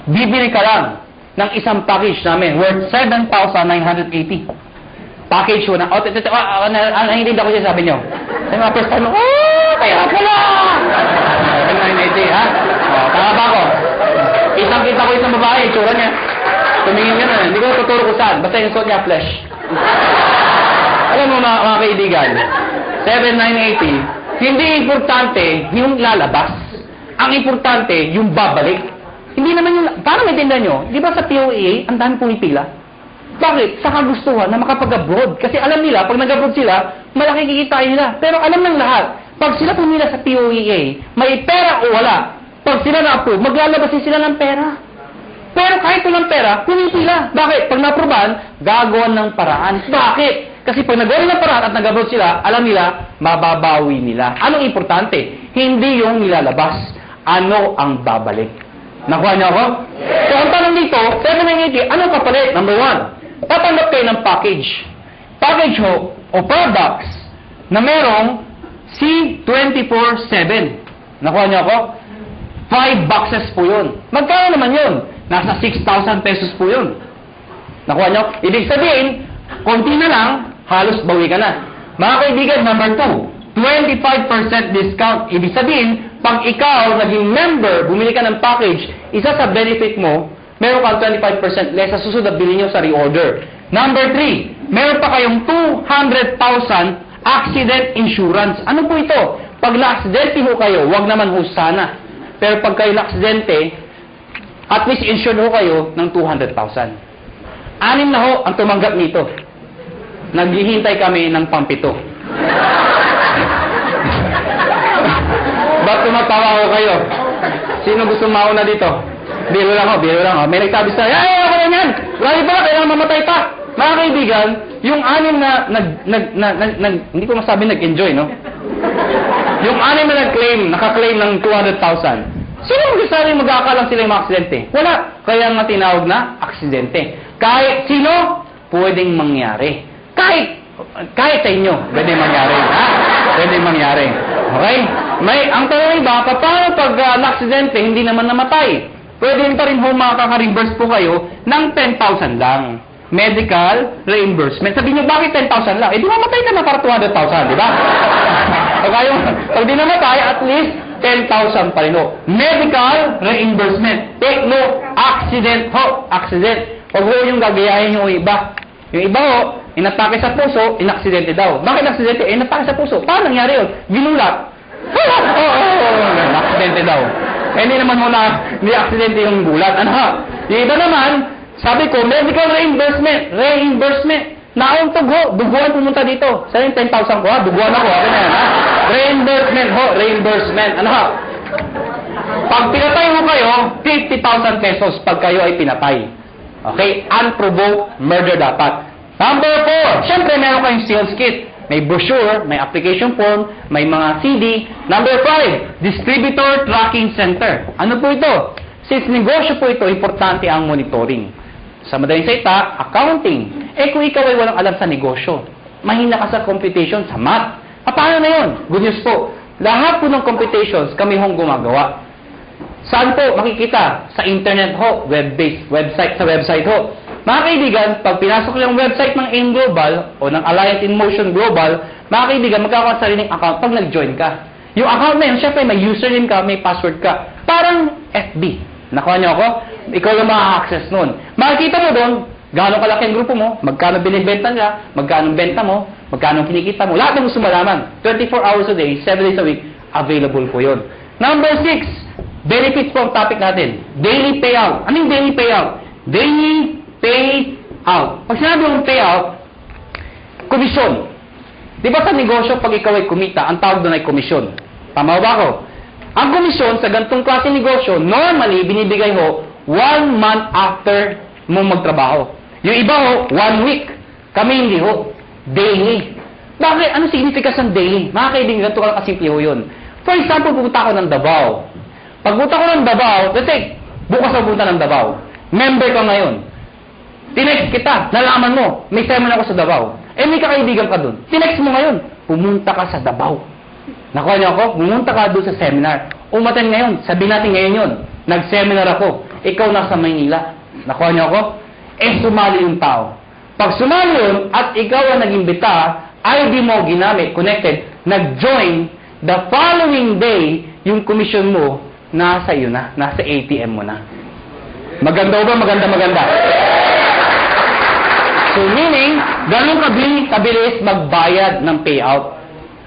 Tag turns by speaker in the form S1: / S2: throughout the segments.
S1: bibili ka lang ng isang package namin worth 7,980. Package ko na, hindi ako siya sabi nyo. Sa mga first time, kaya pala! 7,980, ha? Tama ba ako? Kitang-kita ko isang babae, itsura niya. Tumingin ka na, hindi ko tuturo ko saan. Basta yung suot niya, flesh. Alam mo mga kaibigan, 7,980, hindi importante yung lalabas. Ang importante, yung babalik. Hindi naman yung, paano maintindihan nyo? Di ba sa POEA, ang dami pumipila? Bakit? Sa kagustuhan na makapag-abroad. Kasi alam nila, pag nag-abroad sila, malaki kikitain nila. Pero alam ng lahat, pag sila pumila sa POEA, may pera o wala. Pag sila na-approve, maglalabas sila ng pera. Pero kahit walang pera, pumipila. Bakit? Pag na-approvean, gagawan ng paraan. Bakit? Kasi pag nagawa ng paraan at nag-abroad sila, alam nila, mababawi nila. Anong importante? Hindi yung nilalabas. Ano ang babalik? Nakuha niyo ako? So, ang tanong dito, 7,980, anong kapalit? Number 1, tatanggap kayo ng package. Package ho, o products, na merong C24/7. Nakuha niyo ako? 5 boxes po yun. Magkano naman yun? Nasa 6,000 pesos po yun. Nakuha niyo? Ibig sabihin, konti na lang, halos bawi ka na. Mga kaibigan, number 2, 25% discount. Ibig sabihin, pag ikaw naging member, bumili ka ng package, isa sa benefit mo, meron kang 25% less sa susunod na bilhin nyo sa reorder. Number 3, meron pa kayong 200,000 accident insurance. Ano po ito? Pag na-aksidente ho kayo, wag naman ho sana. Pero pag kayo na-aksidente, at least insured ho kayo ng 200,000. 6 na ho ang tumanggap nito. Naghihintay kami ng pampito. Ba't tumatawa ko kayo? Sino gusto mauna dito? Biro lang ho. May nagsabi sa, ako na yan! Lagi pala, kailangan mamatay pa! Mga kaibigan, yung 6 na hindi ko masabi nag-enjoy, no? Yung 6 na naka-claim ng 200,000. Sino magsasabi mag-aakalang sila yung mga aksidente? Wala. Kaya nga tinawag na aksidente. Kahit sino, pwedeng mangyari. Kahit sa inyo, pwede mangyari. Ha? Pwede mangyari. Okay? Ang tanong iba, paano pag na-aksidente, hindi naman namatay? Pwede pa rin makaka-reimburse po kayo ng 10,000 lang. Medical reimbursement. Sabihin nyo, bakit 10,000 lang? Eh, di mamatay ka na para 200,000, di ba? Pag di namatay, at least 10,000 pa rin ho. Medical reimbursement. Take no accident ho. Accident. Huwag ho yung gagayahin yung iba. Yung iba ho, inatake sa puso, inaksidente daw. Bakit aksidente? Inatake sa puso. Paano nangyari yun? Ginulat. Aksidente daw. Hindi naman ho na, hindi aksidente yung gulat. Ano ha? Yung iba naman, sabi ko, medical reimbursement. Nauntog ho, duguan pumunta dito. Saan yung 10,000 ko ha? Duguan ako. Ano yan ha? Reimbursement. Ano ha? Pag pinatay mo kayo, 50,000 pesos pag kayo ay pinatay. Okay? Unprovoked murder dapat. Number 4, syempre meron kayong sales kit. May brochure, may application form, may mga CD. Number 5, distributor tracking center. Ano po ito? Since negosyo po ito, importante ang monitoring. Sa madaling salita, accounting. Kung ikaw ay walang alam sa negosyo, mahina ka sa computation, sa math. Paano na yun? Good news po. Lahat po ng computations kami hong gumagawa. Saan po makikita? Sa internet ho, sa website ho. Mga kaibigan, pag pinasok yung website ng AIM Global o ng Alliance in Motion Global, mga kaibigan, magkakaroon sa sariling account pag nag-join ka. Yung account na yun, syempre may username ka, may password ka. Parang FB. Nakuha niyo ako? Ikaw yung maka-access nun. Makikita mo doon, gaano kalaki ang grupo mo, magkano binibenta nila, magkano benta mo, magkano kinikita mo. Lahat ng gusto malaman. 24 hours a day, 7 days a week, available po yun. Number 6, benefits po ang topic natin. Daily payout. Anong daily payout? Daily payout. Pag sinabi mong payout, komisyon. Di ba sa negosyo, pag ikaw ay kumita, ang tawag doon ay komisyon. Tama ba ako? Ang komisyon sa ganitong klase negosyo, normally, binibigay ho 1 month after mo magtrabaho. Yung iba ho, 1 week. Kami hindi ho. Daily. Bakit? Ano significance ng daily? Mga kaibigan, ganito ka lang kasimple ho yun. For example, pupunta ako ng Davao. Pag punta ko ng Davao, let's say, bukas ako punta ng Davao. Member ka ngayon. Tinext kita, nalaman mo, may seminar ako sa Davao. May kakaibigan ka dun. Tinext mo ngayon, pumunta ka sa Davao. Nakuha niyo ako? Pumunta ka doon sa seminar. Umaten ngayon, sabihin natin ngayon yun. Nag-seminar ako. ikaw nasa Maynila. Nakuha niyo ako? Sumali yung tao. Pag sumali yun, at ikaw ang nag-imbita, ID mo ginamit, connected, nag-join, the following day, yung commission mo, nasa iyo na, nasa ATM mo na. Maganda ba? Maganda. So meaning, ganun kabilis magbayad ng payout.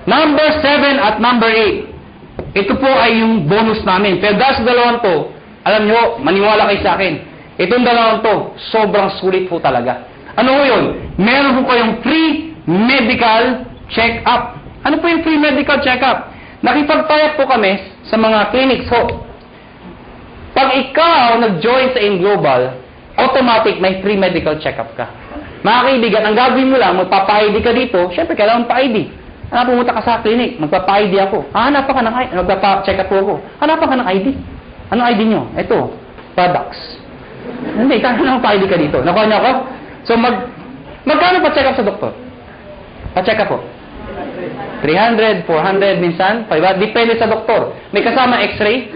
S1: Number 7 at number 8. Ito po ay yung bonus namin. Pero dahil sa dalawang to, alam nyo, maniwala kayo sa akin. Itong dalawang to, sobrang sulit po talaga. Ano po yun? Meron po kayong free medical check-up. Ano po yung free medical check-up? Nakipagtayap po kami sa mga clinics ho. Pag ikaw nag-join sa InGlobal, automatic may free medical check-up ka. Mga kaibigan, ang gagawin mo lang, magpapa-ID ka dito, syempre kailangan pa-ID. Pumunta ka sa clinic, magpapa-ID ako. Hanapan ka ng ID, magpapa-check up ako. Hanapan ka ng ID. Anong ID nyo? Ito, products. Hindi, kailangan pa-ID ka dito. Nakuha niyo ako? So, magkano pa-check up sa doktor? Pa-check up po. 300, 400, minsan, 500. Depende sa doktor. May kasama x-ray,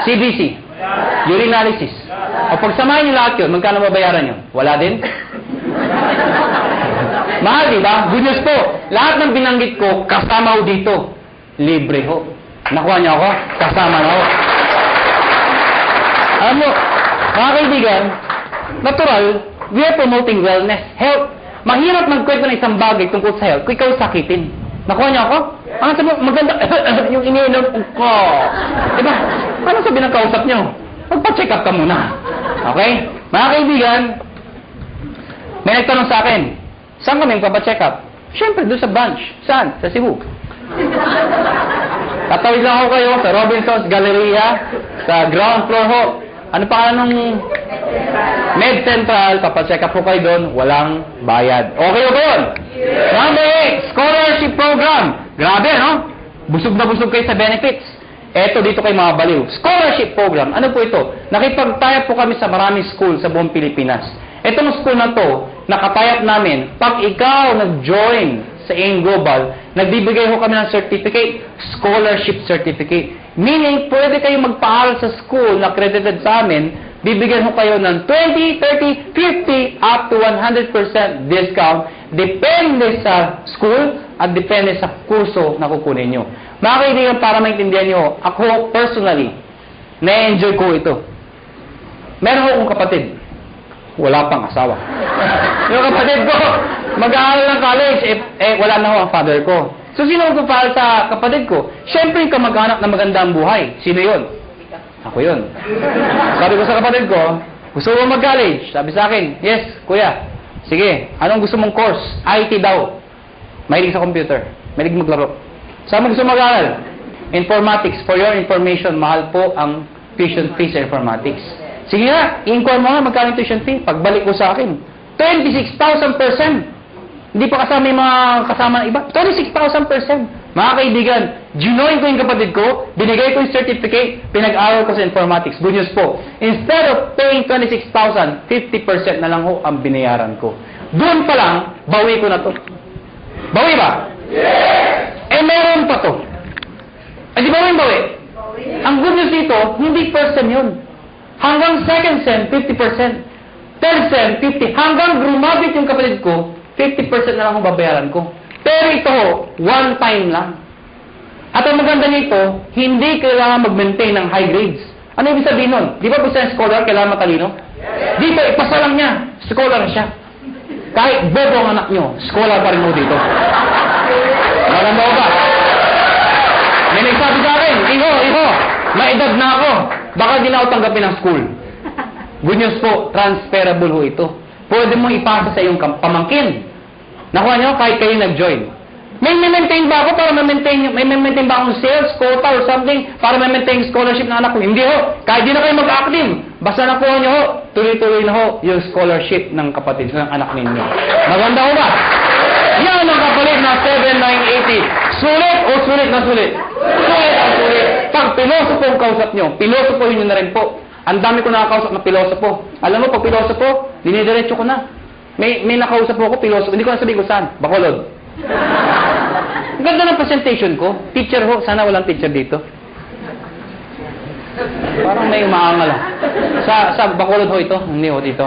S1: CBC, urinalysis. O pagsamahin niyo lahat yun, magkano babayaran nyo? Wala din? Mahal, di ba? Good news po. Lahat ng binanggit ko, kasama ho dito. Libre ho. Nakuha niyo ako? Kasama na ho. Alam mo, mga kaibigan, natural, we are promoting wellness, health. Mahirap magkwento ng isang bagay tungkol sa health kung ikaw sakitin. Nakuha niyo ako? Ano sabi, maganda, yung iniinom ko. Diba? Ano sabi ng kausap niyo? Magpa-check up ka muna. Okay? Mga kaibigan, may nagtanong sa akin, saan kami magpapacheck up? Siyempre, doon sa branch. Saan? Sa Cebu. Tatawid lang ako kayo sa Robinson's Galleria, sa ground floor ho. Ano pa nung Med Central, papacheck up po kayo doon, walang bayad. Okay ba yun? Number 8, scholarship program. Grabe, no? Busog na busog kayo sa benefits. Eto, dito kayo mga baliw. Scholarship program. Ano po ito? Nakipagtayap po kami sa maraming school sa buong Pilipinas. Itong school na to, nakatayap namin, pag ikaw nag-join sa InGlobal, nagbibigay ho kami ng certificate, scholarship certificate. Meaning, pwede kayo magpaaral sa school na accredited sa amin, bibigyan ho kayo ng 20, 30, 50, up to 100% discount, depende sa school at depende sa kurso na kukunin nyo. Mga kaibigan, para maintindihan nyo, ako personally, na-enjoy ko ito. Meron ho akong kapatid, wala pang asawa. Yung kapatid ko, mag-aaral ng college, wala na ho ang father ko. So, sino ang para sa kapatid ko? Siyempre, yung kamag-anak na magandang buhay. Sino yun? Ako yun. Sabi ko sa kapatid ko, gusto mo mag-college? Sabi sa akin, yes, kuya. Sige, anong gusto mong course? IT daw. Mahilig sa computer. Mahilig maglaro. Saan mo gusto mag-aaral? Informatics. For your information, mahal po ang tuition fee sa informatics. Sige nga, i-inquire mo nga magkano tuition fee. Pagbalik ko sa akin, 26,000%. Hindi pa kasama yung mga kasama ng iba. 26,000%. Mga kaibigan, ginoin ko yung kapatid ko, binigay ko yung certificate, pinag-aral ko sa informatics. Good news po. Instead of paying 26,000, 50% na lang ho ang binayaran ko. Doon pa lang, bawi ko na to. Bawi ba? Yes! Meron pa to. Di ba yung bawi? Ang good news dito, hindi first sem yun. Hanggang second sem, 50%. Third sem, 50%. Hanggang grumabit yung kapatid ko, 50% na lang ang babayaran ko. Pero ito, one time lang. At ang maganda nito, hindi kailangan mag-maintain ng high grades. Ano ibig sabihin nun? Di ba gusto ng scholar, kailangan matalino? Dito, ipasa lang niya. Scholar siya. Kahit bobo ang anak nyo, scholar pa rin mo dito. Maganda ko ba? May nagsabi sa akin, Iho, may edad na ako. Baka di na ako tanggapin ng school. Good news po, transferable ho ito. Pwede mo ipasa sa iyong pamangkin. Nakuha nyo, kahit kayo nag-join. May maintain ba ako para may maintain ba akong sales, quota, or something para may-maintain scholarship ng anak ko? Hindi ho. Kahit di na kayo mag-active. Basta nakuha nyo ho, tuloy-tuloy na ho yung scholarship ng kapatid ng anak ninyo. Maganda ho ba? Yan ang kapalit na 7,980. Sulit o sulit na sulit? Sulit ang sulit. Pag pilosopo ang kausap nyo, pilosopo yun na rin po. Ang dami ko nakakausap na pilosopo. Alam mo, pag pilosopo, dinidiretso ko na. May nakausap po ako, pilosopo. Hindi ko na sabihin ko saan. Bacolod. Ang ganda ng presentation ko. Teacher ho. Sana walang teacher dito. Parang may umaangal. Sa Bacolod ho ito. Hindi ho dito.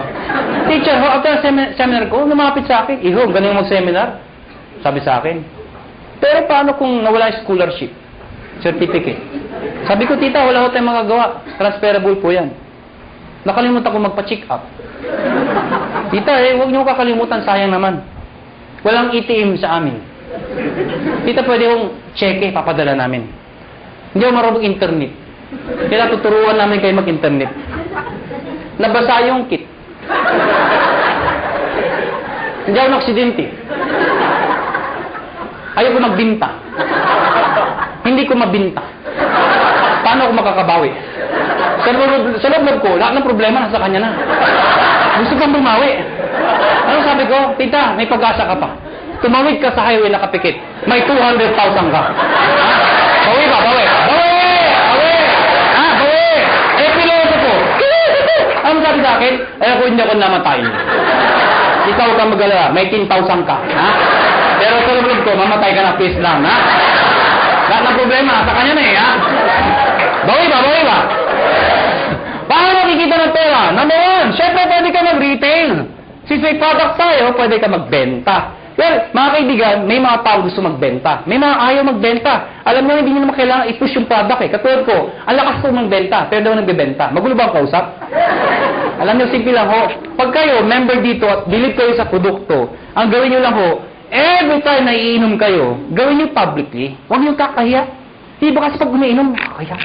S1: Teacher ho, after seminar ko, lumapit sa akin. Iho, ganun mag-seminar. Sabi sa akin. Pero paano kung nawala yung scholarship? Certificate. Sabi ko, tita, wala ho tayong magagawa. Transferable po yan. Nakalimutan ko magpa-check up. Tita, huwag niyo kakalimutan, sayang naman. Walang ATM sa amin. Tita, pwede kong cheque, papadala namin. Hindi ako marunong internet. Kaya tuturuan namin kayo mag-internet. Nabasa yung kit. Hindi ako na-aksidente. Ayoko magbinta. Hindi ko mabinta. Paano ako makakabawi? Sa loob ko, lahat ng problema nasa kanya na. Gusto kang bumawi. Ano sabi ko? Tita, may pag-asa ka pa. Tumawid ka sa highway na kapikit. May 200,000 ka. Bawi ba? Bawi. Bawi! Bawi! Ha? Bawi! Piloto ko. Ano sabi sa akin? Ako hindi ako namatay. Ikaw ka mag-alala. May 10,000 ka. Ha? Pero sa loob ko, mamatay ka na, please lang. Ha? Lahat ng problema, sa kanya na ha? Bawi ba? Bawi ba? Paano nakikita ng pera? Number one, syempre pwede ka mag-retail. Since may product tayo, pwede ka magbenta. Well, mga kaibigan, may mga tao gusto magbenta. May mga ayaw magbenta. Alam nyo, hindi nyo naman kailangan i-push yung product eh. Katulad ko, ang lakas ko magbenta, pero daw nagbebenta. Magulo ba ang kausap? Alam nyo, simple lang ho. Pag kayo, member dito at believe kayo sa produkto, ang gawin nyo lang ho, every time na iinom kayo, gawin nyo publicly. Huwag nyo kakahiya. Di ba kasi pag umiinom, kakahiya.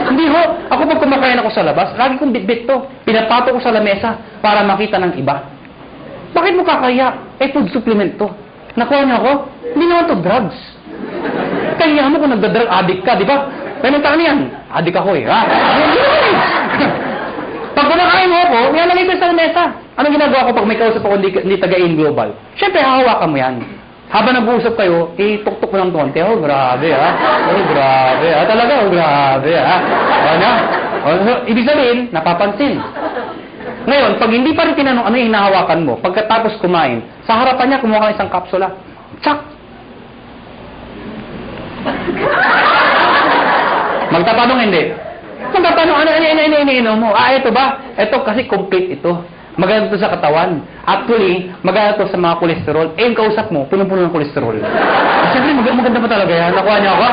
S1: Hindi ho. Ako pag kumakain ako sa labas, lagi kong bitbit to. Pinapato ko sa lamesa para makita ng iba. Bakit mo kakaya? Food supplement to. Nakuha niyo ako? Hindi naman to drugs. Kaya mo kung nagda-drug addict ka, di ba? Pero ano yan? Addict ako eh, ha? Pag kumakain mo ako, yan nalipin sa lamesa. Anong ginagawa ko pag may kausap ako hindi taga-in global? Siyempre, hahawakan mo yan. Habang nag-uusap kayo, ituktok mo ng konti. Oh, grabe, ha? Oh, grabe, ha? Talaga, oh, grabe, ha? Ano? Ibig sabihin, napapansin. Ngayon, pag hindi pa rin tinanong ano yung hinahawakan mo, pagkatapos kumain, sa harapan niya, kumuha ka ng isang kapsula. Tsak! Magtatanong hindi. Magtatanong, ano mo? Ito ba? Ito kasi complete ito. Maganda ito sa katawan. Actually, maganda ito sa mga kolesterol. Yung kausap mo, punong-puno ng kolesterol. Siyempre, maganda pa talaga yan. Nakuha niyo ako?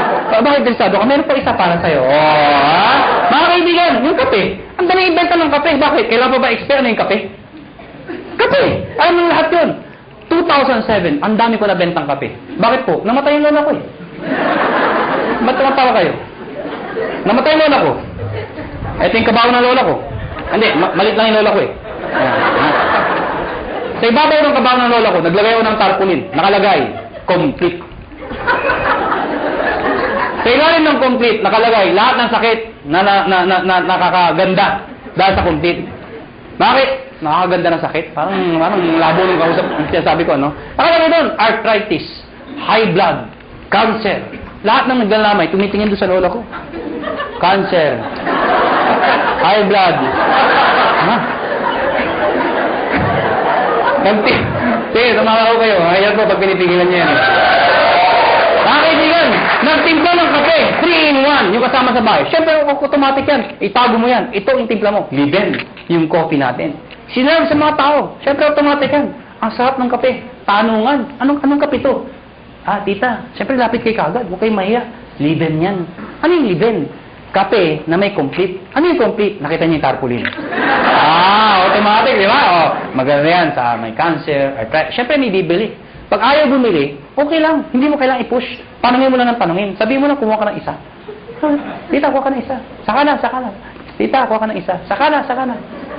S1: Bakit interesado ka? Meron pa isa para sa'yo. Ha? Mga kaibigan, yung kape. Ang dali ibenta ng kape. Bakit? Kailan pa ba expert na yung kape? Kape! Alam mo lahat yun. 2007, ang dami ko na bentang kape. Bakit po? Namatay yung lola ko eh. Ba't tumatawa kayo? Namatay yung lola ko. Ito yung kabaho ng lola ko. Hindi, malit lang yung lola ko eh. Sa ibabaw ng kabaho ng lola ko, naglagay ako ng tarpaulin. Nakalagay, complete. Sa ilalim ng complete, nakalagay, lahat ng sakit na nakakaganda dahil sa complete. Bakit? Nakakaganda ng sakit? Parang labo ng kausap. Sabi ko, ano? Nakalagay doon, arthritis, high blood, cancer. Lahat ng naglalamay, tumitingin doon sa lola ko. Cancer, high blood. Ha? Sige, tumawa ko kayo. Ayan po pag pinipigilan niya yan. Mga kaibigan, nagtimpla ng kape, 3-in-1, yung kasama sa bahay. Siyempre, automatic yan. Itago mo yan. Ito yung timpla mo. Liben, yung coffee natin. Sinerve sa mga tao. Siyempre, automatic yan. Ang sarap ng kape. Tanungan. Anong kape to? Tita, siyempre, lapit kay kagad. Huwag kayong mahiya. Liben yan. Ano yung liben? Kape na may complete. Ano yung complete? Nakita niyo yung tarpaulin. Automatic, di ba? Maganda yan sa may cancer, arthritis. Siyempre, may bibili. Pag ayaw bumili, okay lang. Hindi mo kailangang i-push. Panungin mo lang ng panungin. Sabihin mo na, kumuha ka ng isa. Tita, kuha ka ng isa. Saka na. Tita, kuha ka ng isa. Saka na.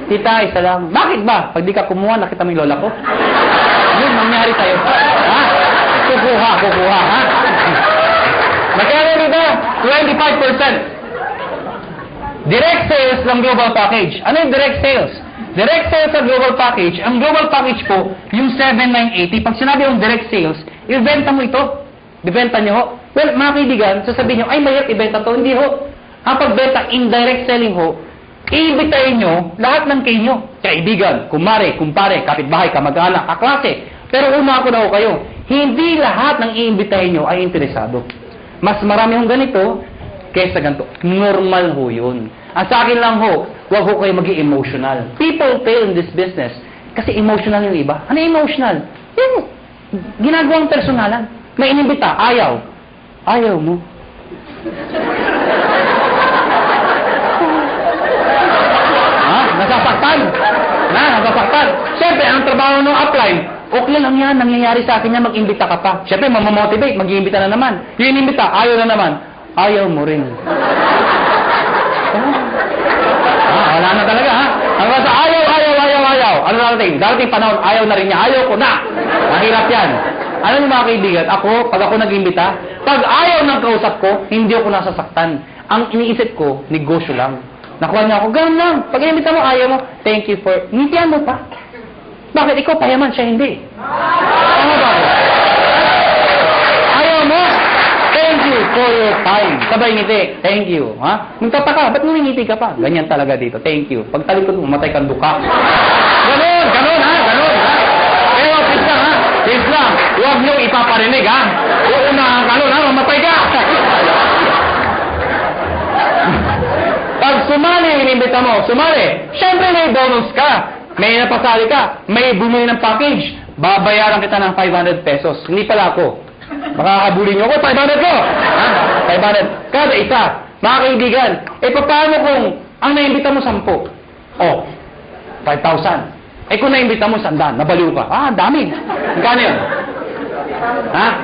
S1: Tita, isa lang. Bakit ba? Pag di ka kumuha, nakita mo yung lola ko. Yun, nangyari sa'yo. Ha? Kukuha, ha? Magkano dito? 25%. Direct sales ng global package. Ano yung direct sales? Direct sales sa global package, ang global package po, yung 7,980, pag sinabi yung direct sales, ibenta mo ito. Ibenta nyo ho. Well, mga kaibigan, sasabihin nyo, ay mahirap ibenta to. Hindi ho. Ang pagbenta, indirect selling ho, iibitayin nyo lahat ng kayo. Kaibigan, kumare, kumpare, kapitbahay, kamag-anak, kaklase. Pero una ako na ho kayo, hindi lahat ng iimbitahin nyo ay interesado. Mas marami hong ganito, kesa ganito. Normal ho yun. Ang sa akin lang ho, huwag ho kayo maging emotional. People fail in this business kasi emotional yung iba. Ano yung emotional? Yung ginagawang personalan. May inimbita, ayaw. Ayaw mo. Nasasaktan. Nasasaktan. Siyempre, ang trabaho ng upline, okay lang yan, nangyayari sa akin yan, mag-imbita ka pa. Siyempre, mamamotivate, mag-iimbita na naman. Yung inimbita, ayaw na naman. Ayaw mo rin. Wala na talaga, ha? Hanggang sa ayaw. Ano darating panahon, ayaw na rin niya. Ayaw ko na. Mahirap yan. Alam niyo mga kaibigan, pag ako nag-imbita, pag ayaw ng kausap ko, hindi ako nasasaktan. Ang iniisip ko, negosyo lang. Nakuha niya ako, ganun lang. Pag inimbita mo, ayaw mo, thank you for... Ngitian mo pa. Bakit ikaw payaman, siya hindi? Tama ba? Ayaw mo, thank you for your time. Sabay ngiti, thank you. Ha? Magtataka, ba't ngumingiti ka pa? Ganyan talaga dito, thank you. Pag talikod mo, matay kang duka. Ganun, ha? Pero, please lang, huwag niyong ipaparinig, ha? Uunahan ka nun, ha? Mamatay ka. Pag sumali, inimbita mo, sumali. Siyempre may bonus ka. May napasali ka. May bumili ng package. Babayaran kita ng 500 pesos. Hindi pala ako. Makakabuli niyo ako, 500 ko. Ha? 500. Kada isa. Mga kaibigan, paano kung ang naimbita mo 10? Oh, 5,000. Kung naimbita mo 100, nabaliw ka. Dami. Magkano yun?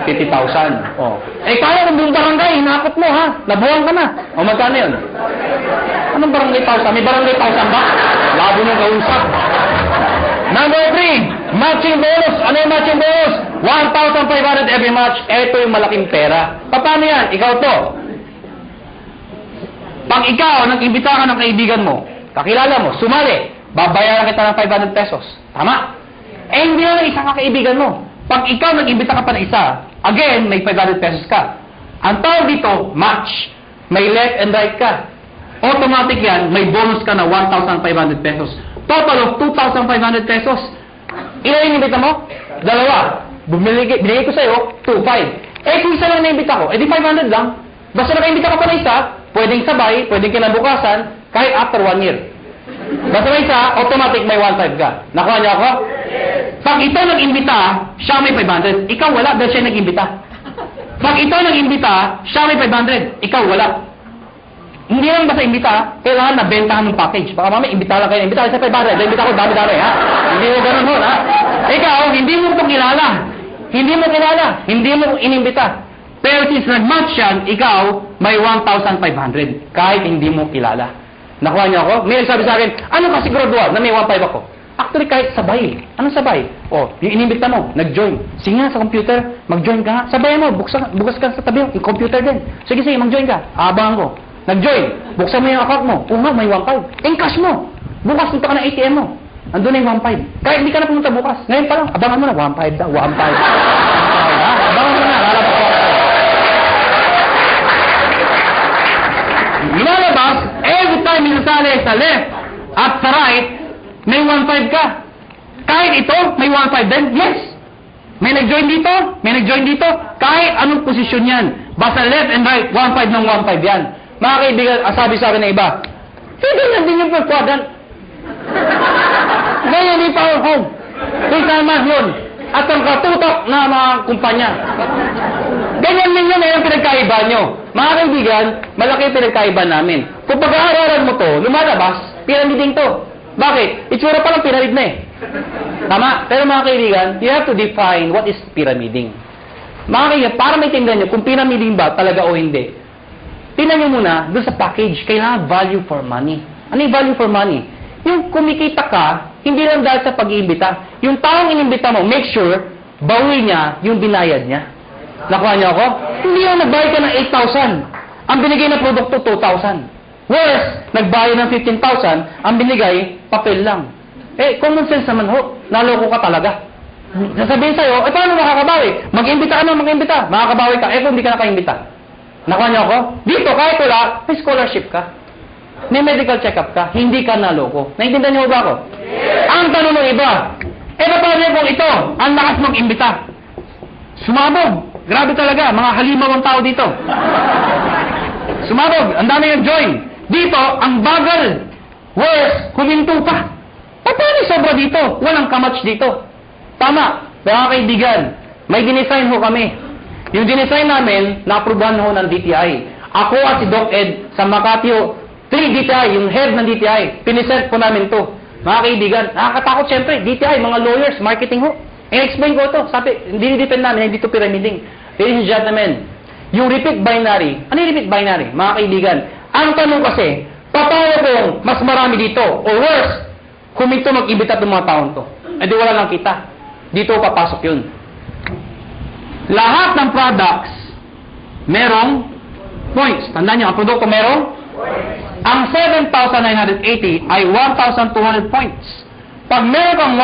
S1: 50,000. Oh. Kaya kung buong barangay, hinakot mo, ha? Nabuwang ka na. Magkano yun? Anong barangay 1,000? May barangay 1,000 ba? Labo nung kausap. Number 3, matching bonus. Ano yung matching bonus? 1,500 every match. Ito yung malaking pera. Paano yan? Ikaw to. Pag ikaw, nag-imbita ka ng kaibigan mo, kakilala mo, sumali, babayaran kita ng 500 pesos. Tama? Hindi na isang kaibigan mo. Pag ikaw nag-imbita ka pa ng isa, again, may 500 pesos ka. Ang tawag dito, match. May left and right ka. Automatic yan, may bonus ka na 1,500 pesos. Total of 2,500 pesos. Ilan yung imbita mo? 2. Binigay ko sa'yo, 2,500. Kung isa lang na-imbita ko, di 500 lang. Basta naka-imbita ka pa ng isa, pwedeng sabay, pwedeng kinabukasan, kahit after 1 year. Basta may isa, automatic may 1,500 ka. Nakuha niyo ako? Pag ito nag-imbita, siya may 500. Ikaw wala dahil siya nag-imbita. Pag ito nag-imbita, siya may 500. Ikaw wala. Hindi lang basta imbita, kailangan nabentahan ng package. Baka mamaya, imbita lang kayo. Imbita kayo sa 500. Imbita ko dami-dami, ha? Hindi mo ganun ho, ha? Ikaw, hindi mo ito kilala. Hindi mo inimbita. Pero since nag-match yan, ikaw, may 1,500. Kahit hindi mo kilala. Nakuha niyo ako? May nagsabi sa akin, ano ka siguraduhan na may 1,500 ako? Actually, kahit sabay. Anong sabay? Yung inimbita mo, nag-join. Sige nga sa computer, mag-join ka nga. Sabayan mo, bukas ka sa tabi, yung computer din. Sige, mag-join ka. Abangan ko. Nag-join. Buksan mo yung account mo. May 1,500. Encash mo. Bukas punta ka ng ATM mo. Andun na yung 1,500. Kahit hindi ka na pumunta bukas. Ngayon pa lang, abangan mo na. 1,500 daw. 1,500. Abangan mo na. Lalabas ko. Lumalabas, every time minasali sa left at sa right, may 1,500 ka. Kahit ito, may 1,500 din. Yes. May nag-join dito. Kahit anong posisyon yan. Basta left and right, 1,500 ng 1,500 yan. Mga kaibigan, sabi sa akin ng iba, ganyan din yung per quadrant. Ganyan din power home. Kasama yun. At ang katutok na mga kumpanya. Ganyan din yun, yung pinagkaiba nyo. Mga kaibigan, malaki yung pinagkaiba namin. Kung pag-aaralan mo to, lumalabas, pyramiding to. Bakit? Itsura pa lang pyramid na eh. Tama? Pero mga kaibigan, you have to define what is pyramiding. Mga kaibigan, para may tingnan nyo kung pyramiding ba talaga o hindi. Tingnan nyo muna, doon sa package, kailangan value for money. Ano yung value for money? Yung kumikita ka, hindi lang dahil sa pag-iimbita. Yung taong inimbita mo, make sure, bawi niya yung binayad niya. Nakuha niyo ako? Hindi yung nagbayad ka ng 8,000. Ang binigay na produkto, 2,000. Worse, nagbayad ng 15,000, ang binigay, papel lang. Common sense naman ho, naloko ka talaga. Sasabihin sa'yo, paano makakabawi? Mag-imbita ka na, mag-imbita. Makakabawi ka, kung hindi ka nakaimbita. Nakuha niyo ako? Dito, kahit wala, may scholarship ka. May medical check-up ka. Hindi ka naloko. Naintindihan niyo ba ako? Yes. Ang tanong ng iba, paano kung ito, ang lakas mag-imbita? Sumabog. Grabe talaga, mga halimaw ang tao dito. Sumabog, ang dami yung join. Dito, ang bagal. Worse, huminto pa. Paano sobra dito? Walang kamatch dito. Tama, mga kaibigan, may dinesign ho kami. Yung dinesign namin, na-aprobahan ho ng DTI. Ako at si Doc Ed sa Makati ho, 3 DTI, yung head ng DTI, pinisent po namin to. Mga kaibigan, nakakatakot syempre, DTI, mga lawyers, marketing ho. I-explain ko ito. Sabi, hindi depend namin, hindi ito pyramiding. Ladies and gentlemen, yung repeat binary, ano yung repeat binary? Mga kaibigan, ang tanong kasi, paano kung mas marami dito? O worse, huminto mag-ibita itong mga taon to. E di wala lang kita. Dito papasok yun. Lahat ng products, merong points. Tandaan nyo, ang produkto merong? Ang 7,980 ay 1,200 points. Pag meron kang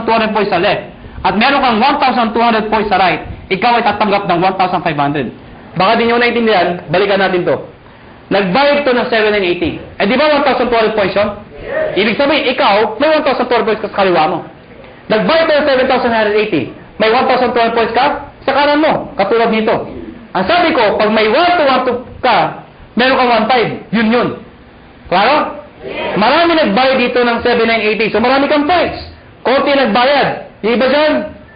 S1: 1,200 points sa left, at meron kang 1,200 points sa right, ikaw ay tatanggap ng 1,500. Baka di nyo naintindihan, balikan natin to. Nag-bayad to ng 7,980. Eh di ba 1,200 points yun? Ibig sabihin, ikaw, may 1,200 points ka sa kaliwa mo. Nag-bayad to ng 7,980. May 1,200 points ka sa kanan mo, katulad nito. Ang sabi ko, pag may 1,200 ka, meron kang 1,500. Yun. Klaro? Marami nagbayad dito ng 7,980. So marami kang points. Konti nagbayad. Yung iba dyan,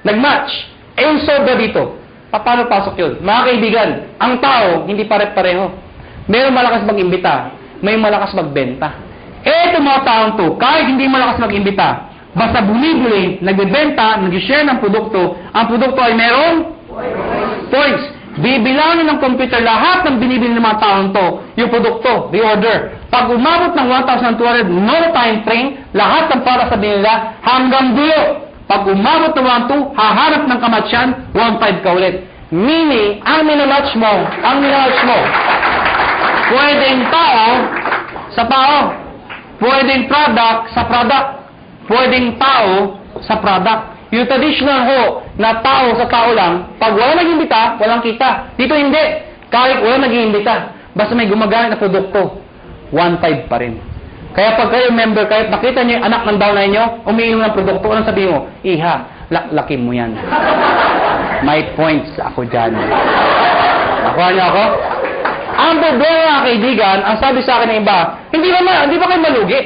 S1: nag-match. Eh yung sobra dito. Paano pasok yun? Mga kaibigan, ang tao, hindi pare-pareho. Meron malakas mag-imbita, may malakas magbenta. Eh, itong mga taong to, kahit hindi malakas mag-imbita, basta bumibili, nagbebenta, nag-share ng produkto, ang produkto ay merong points. Bibilangin ng computer lahat ng binibili ng mga taong to, yung produkto, reorder. Pag umabot ng 1,200, no time frame, lahat ng para sa binila hanggang dulo. Pag umabot ng 1,200, hahanap ng kamatsyan, 1,500 ka ulit. Meaning, ang minamatch mo, pwedeng tao sa tao. Pwedeng product sa product. Pwedeng tao sa product. Yung traditional ho na tao sa tao lang, pag wala nag-imbita, walang kita. Dito hindi. Kahit wala nag-imbita, basta may gumagamit na produkto, 1,500 pa rin. Kaya pag kayo member, kahit nakita niyo yung anak ng downline niyo, umiinom ng produkto, anong sabihin mo? Iha, laklakin mo yan. May points ako dyan. Nakuha niyo ako? Ang problema, kaibigan, ang sabi sa akin ng iba, hindi ba kayo malugi?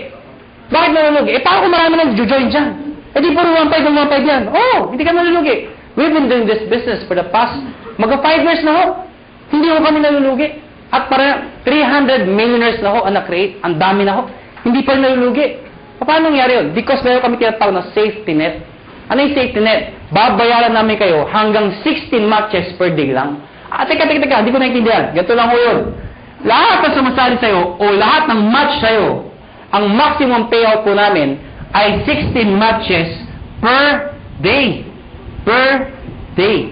S1: Bakit malulugi? Eh, paano kung marami nang join dyan? Eh, di puro 1,500 yan. Oh, hindi ka malulugi. We've been doing this business for the past, mag-5 years na ho. Hindi ho kami nalulugi. At para 300 millionaires na ho ang na-create. Ang dami na ho. Hindi pa rin nalulugi. Paano nangyari yun? Because meron kami tinatawag na safety net. Ano yung safety net? Babayaran namin kayo hanggang 16 matches per day lang. Teka, hindi ko naintindihan. Ganito lang ho yun. Lahat ng sumasali sa'yo o lahat ng match sa'yo, ang maximum payout po namin ay 16 matches per day. Per day.